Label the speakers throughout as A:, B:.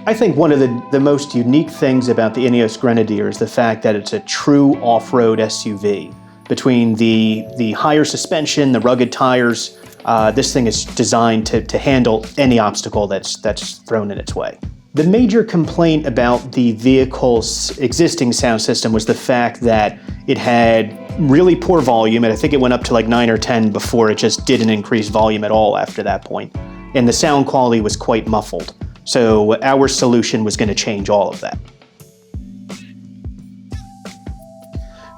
A: I think one of the most unique things about the INEOS Grenadier is the fact that it's a true off-road SUV. Between the higher suspension, the rugged tires, this thing is designed to handle any obstacle that's thrown in its way. The major complaint about the vehicle's existing sound system was the fact that it had really poor volume, and I think it went up to like 9 or 10 before it just didn't increase volume at all after that point. And the sound quality was quite muffled. So our solution was going to change all of that.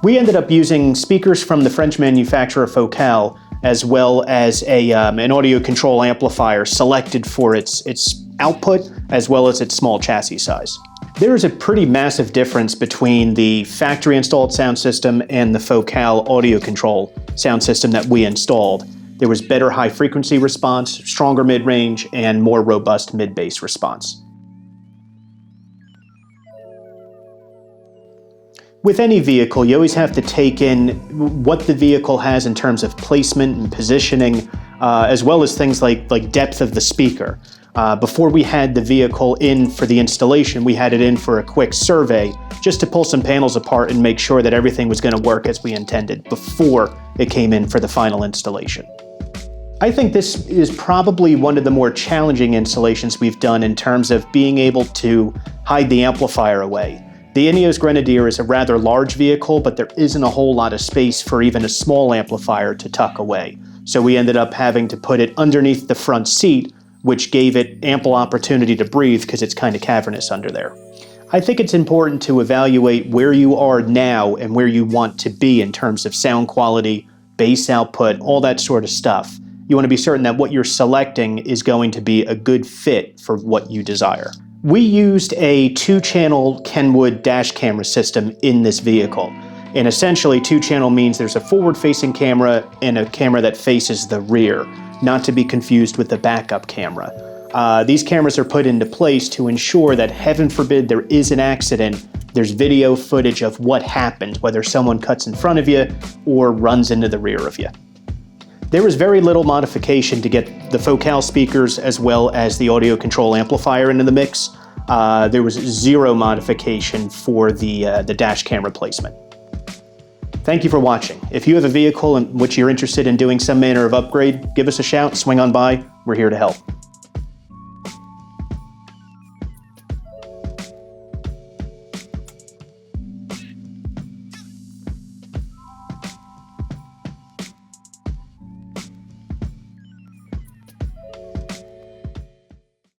A: We ended up using speakers from the French manufacturer Coaxial, as well as an audio control amplifier selected for its output, as well as its small chassis size. There is a pretty massive difference between the factory installed sound system and the Coaxial audio control sound system that we installed. There was better high frequency response, stronger mid-range, and more robust mid-bass response. With any vehicle, you always have to take in what the vehicle has in terms of placement and positioning, as well as things like depth of the speaker. Before we had the vehicle in for the installation, we had it in for a quick survey just to pull some panels apart and make sure that everything was going to work as we intended before it came in for the final installation. I think this is probably one of the more challenging installations we've done in terms of being able to hide the amplifier away. The INEOS Grenadier is a rather large vehicle, but there isn't a whole lot of space for even a small amplifier to tuck away. So we ended up having to put it underneath the front seat, which gave it ample opportunity to breathe because it's kind of cavernous under there. I think it's important to evaluate where you are now and where you want to be in terms of sound quality, bass output, all that sort of stuff. You want to be certain that what you're selecting is going to be a good fit for what you desire. We used a 2-channel Kenwood dash camera system in this vehicle. And essentially 2-channel means there's a forward-facing camera and a camera that faces the rear, not to be confused with the backup camera. These cameras are put into place to ensure that, heaven forbid, there is an accident, there's video footage of what happened, whether someone cuts in front of you or runs into the rear of you. There was very little modification to get the Coaxial speakers as well as the audio control amplifier into the mix. There was zero modification for the dash camera placement. Thank you for watching. If you have a vehicle in which you're interested in doing some manner of upgrade, give us a shout, swing on by, we're here to help.